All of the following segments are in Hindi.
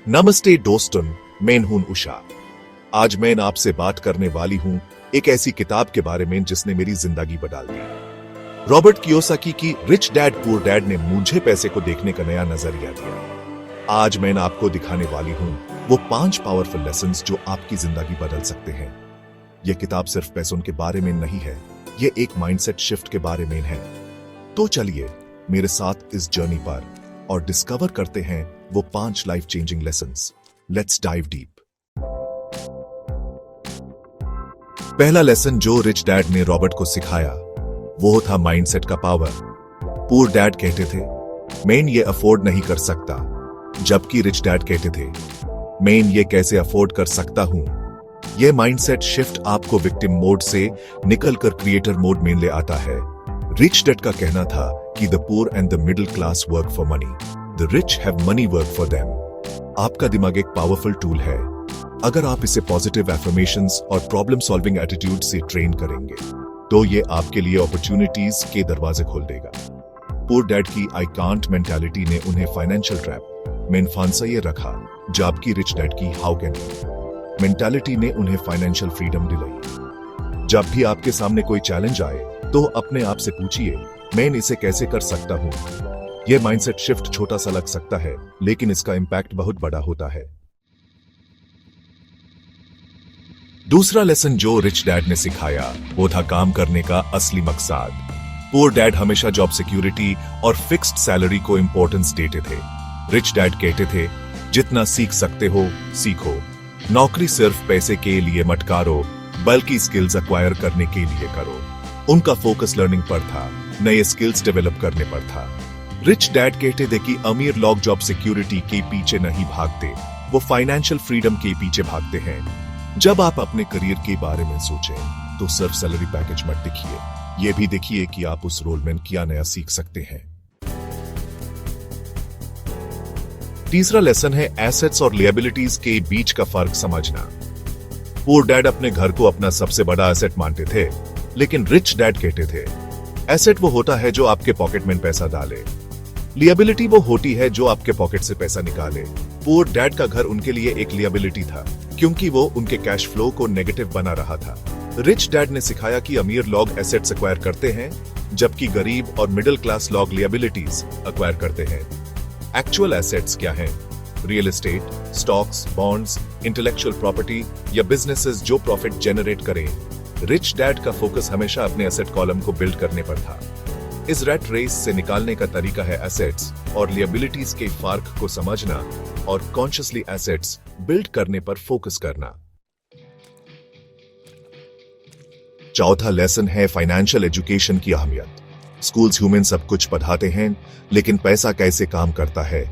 नमस्ते दोस्तों, मैं हूं उषा। आज मैं आपसे बात करने वाली हूं एक ऐसी किताब के बारे में जिसने मेरी जिंदगी बदल दी। रॉबर्ट कियोसाकी की रिच डैड पुअर डैड ने मुझे पैसे को देखने का नया नजरिया दिया। आज मैं आपको दिखाने वाली हूं वो 5 पावरफुल लेसन्स जो आपकी जिंदगी बदल सकते हैं। यह किताब सिर्फ पैसों के बारे में नहीं है, ये एक माइंडसेट शिफ्ट के बारे में है। तो चलिए मेरे साथ इस जर्नी पर और डिस्कवर करते हैं वो 5 life changing lessons. Let's dive deep. पहला लेसन जो रिच डैड ने रॉबर्ट को सिखाया वो था माइंडसेट का पावर। पुअर डैड कहते थे मैं ये अफोर्ड नहीं कर सकता, जबकि रिच डैड कहते थे मैं ये कैसे अफोर्ड कर सकता हूं। यह माइंडसेट शिफ्ट आपको विक्टिम मोड से निकलकर क्रिएटर मोड में ले आता है। रिच डैड का कहना था कि the poor and the middle class work for money, the rich have money work for them. आपका दिमाग एक पावरफुल टूल है। अगर आप इसे पॉजिटिव एफर्मेशंस और प्रॉब्लम सॉल्विंग एटीट्यूड से ट्रेन करेंगे तो ये आपके लिए अपॉर्चुनिटीज के दरवाजे खोल देगा। पुअर डैड की आई कांट मेंटालिटी ने उन्हें फाइनेंशियल ट्रैप में फांसा ये रखा, जबकि रिच डैड की हाउ कैन मेंटालिटी ने उन्हें फाइनेंशियल फ्रीडम दिलाई। जब भी आपके सामने कोई चैलेंज आए तो अपने आप से पूछिए मैं इसे कैसे कर सकता हूं। यह माइंडसेट शिफ्ट छोटा सा लग सकता है, लेकिन इसका इंपैक्ट बहुत बड़ा होता है। दूसरा लेसन जो रिच डैड ने सिखाया वो था काम करने का असली मकसद। पुअर डैड हमेशा जॉब सिक्योरिटी और फिक्स्ड सैलरी को इंपॉर्टेंस देते थे। रिच डैड कहते थे जितना सीख सकते हो सीखो, नौकरी सिर्फ पैसे के लिए मत करो बल्कि स्किल्स एक्वायर करने के लिए करो। उनका फोकस लर्निंग पर था, नए स्किल्स डेवलप करने पर था। रिच डैड कहते थे कि अमीर लोग जॉब सिक्योरिटी के पीछे नहीं भागते, वो फाइनेंशियल फ्रीडम के पीछे भागते हैं। जब आप अपने करियर के बारे में सोचें तो सिर्फ सैलरी पैकेज मत देखिए, यह भी देखिए कि आप उस रोल में क्या नया सीख सकते हैं। तीसरा लेसन है एसेट्स और लिएबिलिटीज के बीच का फर्क समझना। पुअर डैड अपने घर को अपना सबसे बड़ा एसेट मानते थे, लेकिन रिच डैड कहते थे एसेट वो होता है जो आपके पॉकेट में पैसा डाले, लिएबिलिटी वो होती है जो आपके पॉकेट से पैसा निकाले। पुअर डैड का घर उनके लिए एक लिएबिलिटी था क्योंकि वो उनके कैश फ्लो को नेगेटिव बना रहा था। रिच डैड ने सिखाया कि अमीर लोग एसेट्स एक्वायर करते हैं, जबकि गरीब और मिडिल क्लास लोग लिएबिलिटीज एक्वायर करते हैं। एक्चुअल एसेट्स क्या हैं? Real estate, stocks, bonds, intellectual property या बिजनेसेस जो प्रॉफिट जनरेट करें। रिच डैड का फोकस हमेशा अपने एसेट कॉलम को बिल्ड करने पर था। इस रैट रेस से निकालने का तरीका है एसेट्स और लिएबिलिटीज के फर्क को समझना और कॉन्शियसली एसेट्स बिल्ड करने पर फोकस करना। चौथा लेसन है फाइनेंशियल एजुकेशन की अहमियत। स्कूल्स ह्यूमन सब कुछ पढ़ाते हैं, लेकिन पैसा कैसे काम करता है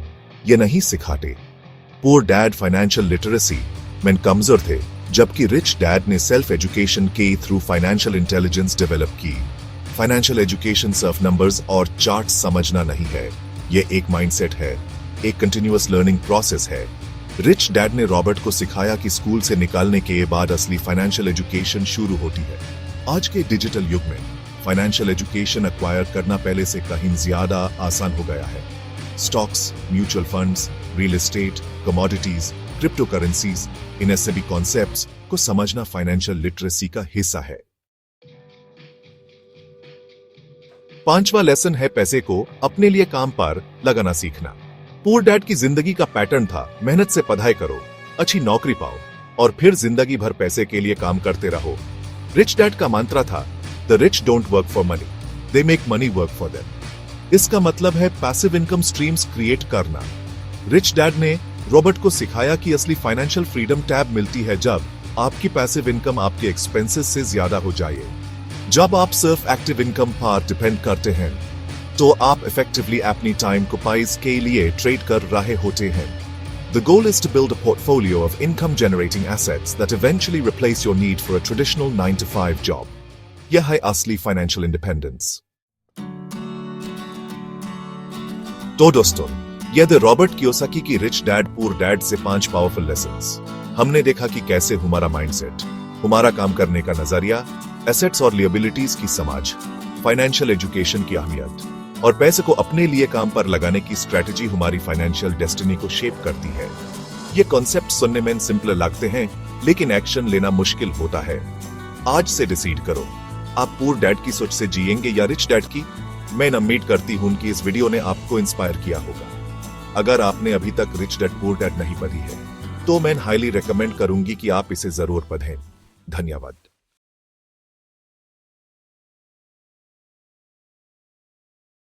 ये नहीं सिखाते। पुअर डैड फाइनेंशियल लिटरेसी में कमजोर थे, जबकि रिच डैड ने सेल्फ एजुकेशन के थ्रू फाइनेंशियल इंटेलिजेंस डेवलप की। फाइनेंशियल एजुकेशन सिर्फ नंबर्स और चार्ट समझना नहीं है, यह एक माइंडसेट है, एक कंटिन्यूअस लर्निंग प्रोसेस है। रिच डैड ने रॉबर्ट को सिखाया कि स्कूल से निकालने के बाद असली फाइनेंशियल एजुकेशन शुरू होती है। आज के डिजिटल युग में फाइनेंशियल एजुकेशन एक्वायर करना पहले से कहीं ज्यादा आसान हो गया है। Stocks, mutual funds, real estate, commodities, crypto currencies, इन सभी कॉन्सेप्ट्स को समझना फाइनेंशियल लिटरेसी का हिस्सा है। पांचवा लेसन है पैसे को अपने लिए काम पर लगाना सीखना। पुअर डैड की जिंदगी का पैटर्न था मेहनत से पढ़ाई करो, अच्छी नौकरी पाओ और फिर जिंदगी भर पैसे के लिए काम करते रहो। रिच डैड का मंत्र था the rich don't work for money, they make money work for them. इसका मतलब है पैसिव इनकम स्ट्रीम्स क्रिएट करना। रिच डैड ने रॉबर्ट को सिखाया कि असली फाइनेंशियल फ्रीडम टैब मिलती है जब आपकी पैसिव इनकम आपके एक्सपेंसेस से ज्यादा हो जाए। जब आप सिर्फ एक्टिव इनकम पर डिपेंड करते हैं तो आप इफेक्टिवली अपनी टाइम को पैसे के लिए ट्रेड कर रहे होते हैं। The goal is to build a portfolio of income-generating assets that eventually replace your need for a traditional 9-to-5 job. यह है असली फाइनेंशियल इंडिपेंडेंस। तो दोस्तों, यह द रॉबर्ट कियोसाकी की रिच डैड पुअर डैड से 5 पावरफुल लेसन्स। हमने देखा कि कैसे हमारा माइंडसेट, हमारा काम करने का नजरिया, एसेट्स और लिएबिलिटीज की समझ, फाइनेंशियल एजुकेशन की अहमियत और पैसे को अपने लिए काम पर लगाने की स्ट्रेटजी हमारी फाइनेंशियल डेस्टिनी को शेप करती है। ये कॉन्सेप्ट सुनने में सिंपल लगते हैं, लेकिन एक्शन लेना मुश्किल होता है। आज से डिसाइड करो, आप पुअर डैड की सोच से जिएंगे या रिच डैड की। मैं उम्मीद करती हूं कि इस वीडियो ने आपको इंस्पायर किया होगा। अगर आपने अभी तक रिच डैड पुअर डैड नहीं पढ़ी है, तो मैं हाईली रेकमेंड करूंगी कि आप इसे जरूर पढ़ें। धन्यवाद।